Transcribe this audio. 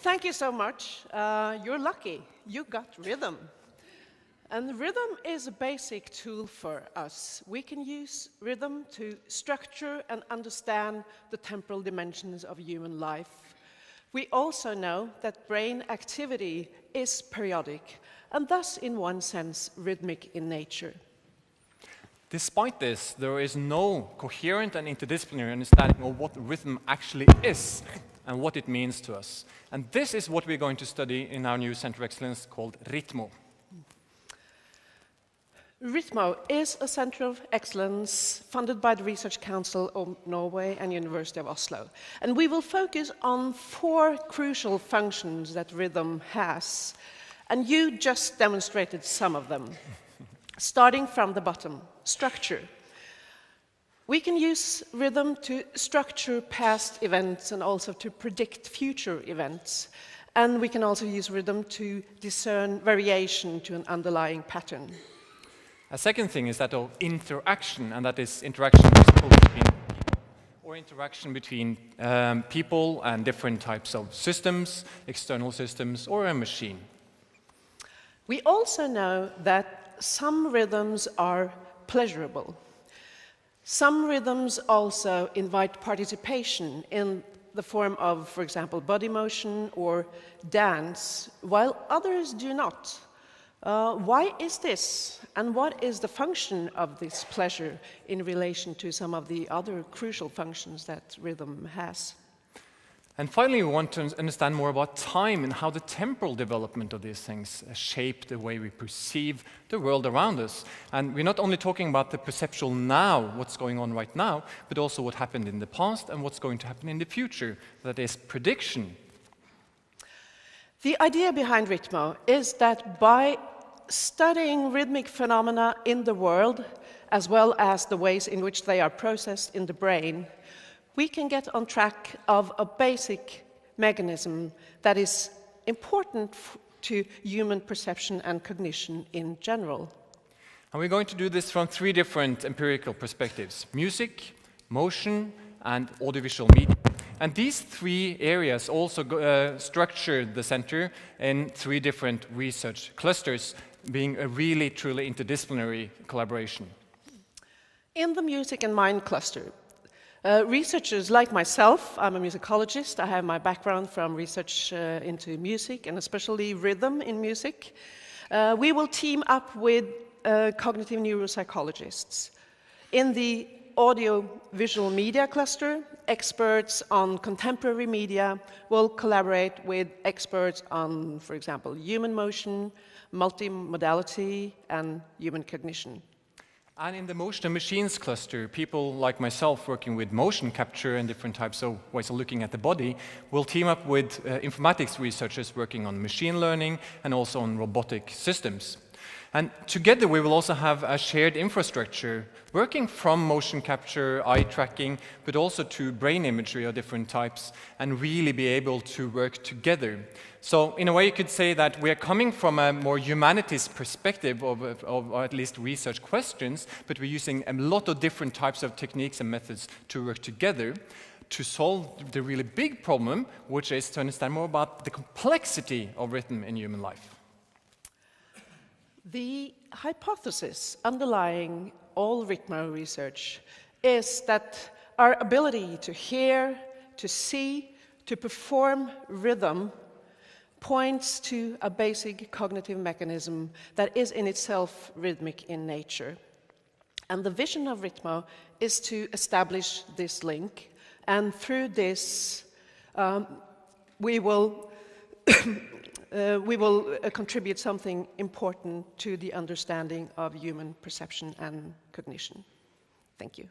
Thank you so much. You're lucky. You got rhythm. And rhythm is a basic tool for us. We can use rhythm to structure and understand the temporal dimensions of human life. We also know that brain activity is periodic, and thus, in one sense, rhythmic in nature. Despite this, there is no coherent and interdisciplinary understanding of what rhythm actually is and what it means to us. And this is what we're going to study in our new Center of Excellence called RITMO. RITMO is a Center of Excellence funded by the Research Council of Norway and University of Oslo. And we will focus on 4 crucial functions that rhythm has. And you just demonstrated some of them. Starting from the bottom, structure. We can use rhythm to structure past events and also to predict future events. And we can also use rhythm to discern variation to an underlying pattern. A second thing is that of interaction, and that is interaction between people, or interaction between people and different types of systems, external systems, or a machine. We also know that some rhythms are pleasurable. Some rhythms also invite participation in the form of, for example, body motion or dance, while others do not. Why is this? And what is the function of this pleasure in relation to some of the other crucial functions that rhythm has? And finally, we want to understand more about time and how the temporal development of these things shape the way we perceive the world around us. And we're not only talking about the perceptual now, what's going on right now, but also what happened in the past and what's going to happen in the future. That is prediction. The idea behind RITMO is that by studying rhythmic phenomena in the world, as well as the ways in which they are processed in the brain, we can get on track of a basic mechanism that is important to human perception and cognition in general. And we're going to do this from 3 different empirical perspectives: music, motion, and audiovisual media. And these 3 areas also structure the center in 3 different research clusters, being a really, truly interdisciplinary collaboration. In the music and mind cluster, researchers like myself, I'm a musicologist, I have my background from research into music and especially rhythm in music. We will team up with cognitive neuropsychologists. In the audio-visual media cluster, experts on contemporary media will collaborate with experts on, for example, human motion, multimodality, and human cognition. And in the motion and machines cluster, people like myself working with motion capture and different types of ways of looking at the body will team up with informatics researchers working on machine learning and also on robotic systems. And together we will also have a shared infrastructure working from motion capture, eye tracking, but also to brain imagery of different types and really be able to work together. So in a way you could say that we are coming from a more humanities perspective of at least research questions, but we're using a lot of different types of techniques and methods to work together to solve the really big problem, which is to understand more about the complexity of rhythm in human life. The hypothesis underlying all RITMO research is that our ability to hear, to see, to perform rhythm points to a basic cognitive mechanism that is in itself rhythmic in nature. And the vision of RITMO is to establish this link, and through this we will contribute something important to the understanding of human perception and cognition. Thank you.